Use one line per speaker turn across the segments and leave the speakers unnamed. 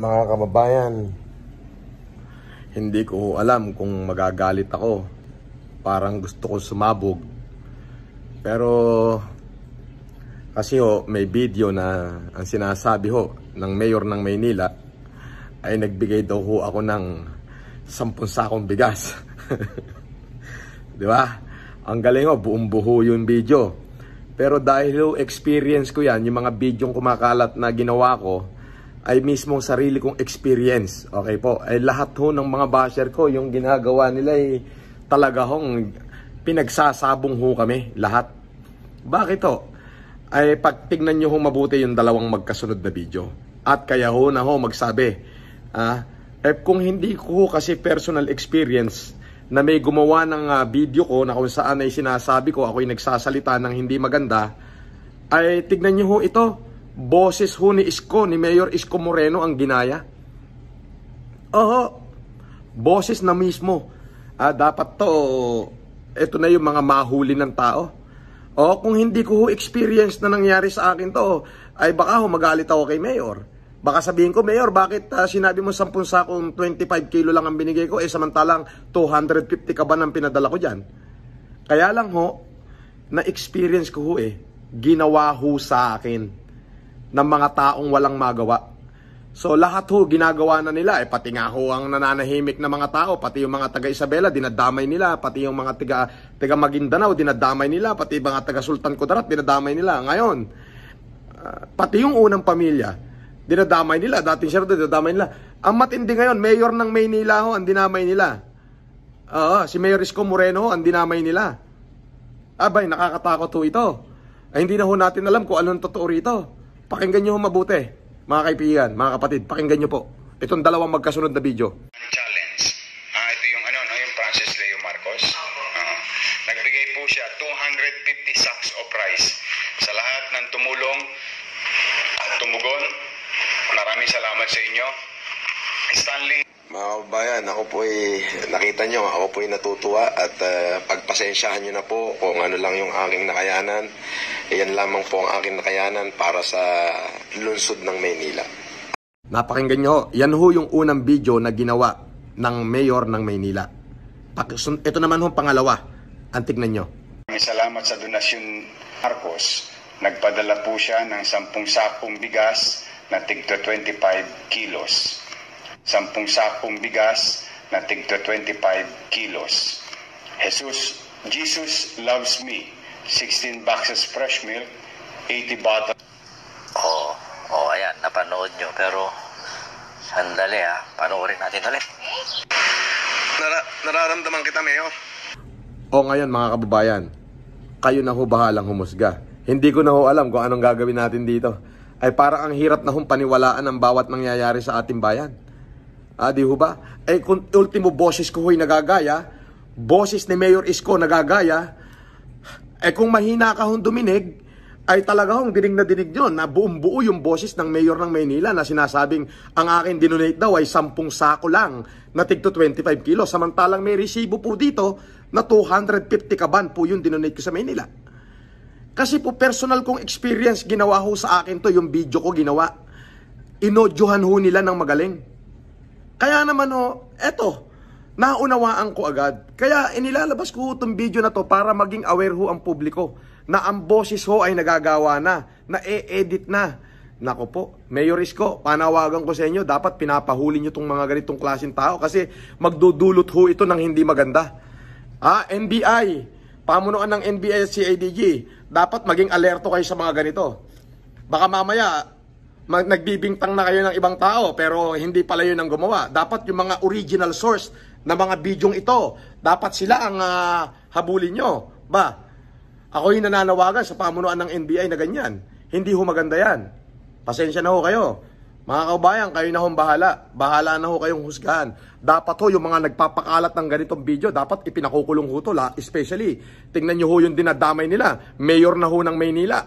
Mga kababayan, hindi ko alam kung magagalit ako. Parang gusto ko sumabog. Pero kasi may video na ang sinasabi ng mayor ng Maynila ay nagbigay daw ako ng 10 sakong bigas. Di ba? Ang galing buong buo yung video. Pero dahil experience ko yan, yung mga bidyong kumakalat na ginawa ko, ay mismo sarili kong experience. Okay po? Ay lahat ng mga basher ko, yung ginagawa nila ay talaga pinagsasabong kami. Lahat. Bakit ay pag tignan nyo mabuti yung dalawang magkasunod na video. At kaya magsabi. Kung hindi ko kasi personal experience na may gumawa ng video ko na kung saan ay sinasabi ko ako'y nagsasalita ng hindi maganda, ay tignan nyo ito. Boses ni Isko, ni Mayor Isko Moreno ang ginaya. Boses na mismo. Dapat ito na yung mga mahuli ng tao. Kung hindi ko experience na nangyari sa akin ay baka magalit ako kay Mayor. Baka sabihin ko, Mayor, bakit sinabi mo 10 sakong 25 kilo lang ang binigay ko, samantalang 250 ka ba nang pinadala ko dyan? Kaya lang na-experience ko ginawa sa akin ng mga taong walang magawa. So lahat ginagawa na nila, pati nga ang nananahimik na mga tao, pati yung mga taga Isabela, dinadamay nila, pati yung mga taga Maguindanao, dinadamay nila, pati yung mga taga Sultan Kudarat, dinadamay nila. Ngayon, pati yung unang pamilya, dinadamay nila, dating siya dinadamay nila. Ang matindi ngayon, mayor ng Maynila ang dinamay nila. Si Mayor Isko Moreno ang dinamay nila. Abay, nakakatakot ito. Hindi na natin alam kung anong totoo rito. Pakinggan nyo mabuti, mga kaibigan, mga kapatid, pakinggan nyo po itong dalawang magkasunod na video.
Challenge. Ito yung yung Francis Leo Marcos. Nagbigay po siya 250 sacks of rice sa lahat ng tumulong at tumugon. Maraming salamat sa inyo. Stanley.
Mga kababayan, ako po nakita nyo, ako po natutuwa at pagpasensyahan nyo na po kung ano lang yung aking nakayanan. Yan lamang po ang aking nakayanan para sa lungsod ng Maynila. Napakinggan nyo, yan yung unang video na ginawa ng mayor ng Maynila. Ito naman pangalawa, ang tignan nyo.
Salamat sa donasyon Marcos. Nagpadala po siya ng 10 sakong bigas na tigto 25 kilos. 10 sakong bigas na tigto 25 kilos. Jesus loves me. 16 boxes fresh milk, 80 bottles.
Ayan, napanood nyo. Pero, sandali panoorin natin ulit.
Nararamdaman kita, Mayor. Ngayon mga kababayan, kayo na bahalang humusga. Hindi ko na alam kung anong gagawin natin dito. Ay parang ang hirap na paniwalaan ang bawat mangyayari sa ating bayan. Di ba? Kung ultimo boses ko nagagaya, boses ni Mayor Isko nagagaya, kung mahina ka duminig, ay talagang dinig na dinig yun na buong buo yung boses ng Mayor ng Maynila na sinasabing ang akin dinonate daw ay 10 sako lang na tigto 25 kilo. Samantalang may resibo po dito na 250 kaban po yung dinonate ko sa Maynila. Kasi po personal kong experience ginawa sa akin yung video ko ginawa. Inodyohan nila ng magaling. Kaya naman naunawaan ko agad. Kaya inilalabas ko itong video na to para maging aware ang publiko na ang boses ay nagagawa na e-edit na. Nako po, Mayor Isko, panawagan ko sa inyo, dapat pinapahuli nyo itong mga ganitong klaseng tao kasi magdudulot ito ng hindi maganda. NBI, pamunuan ng NBI at CIDG, dapat maging alerto kayo sa mga ganito. Baka mamaya nagbibintang na kayo ng ibang tao pero hindi pala yun ang gumawa. Dapat yung mga original source na mga bidyong ito, dapat sila ang habulin nyo. Ako yung nananawagan sa pamunuan ng NBI na ganyan. Hindi maganda yan. Pasensya na kayo. Mga kaubayan, kayo na bahala. Bahala na kayong husgahan. Dapat yung mga nagpapakalat ng ganitong video, dapat ipinakukulong especially, tingnan nyo yung dinadamay nila. Mayor na ng Maynila.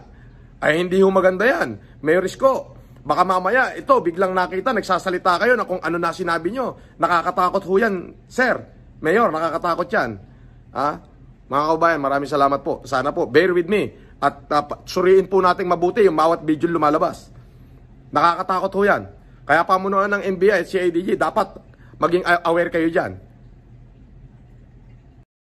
Ay hindi maganda yan. Mayor Isko, baka mamaya, biglang nakita, nagsasalita kayo na kung ano na sinabi nyo. Nakakatakot yan, sir. Mayor, nakakatakot yan. Mga kaubayan, maraming salamat po. Sana po, bear with me. At suriin po natin mabuti yung bawat video lumalabas. Nakakatakot yan. Kaya pamunuan ng NBI at CIDG, dapat maging aware kayo dyan.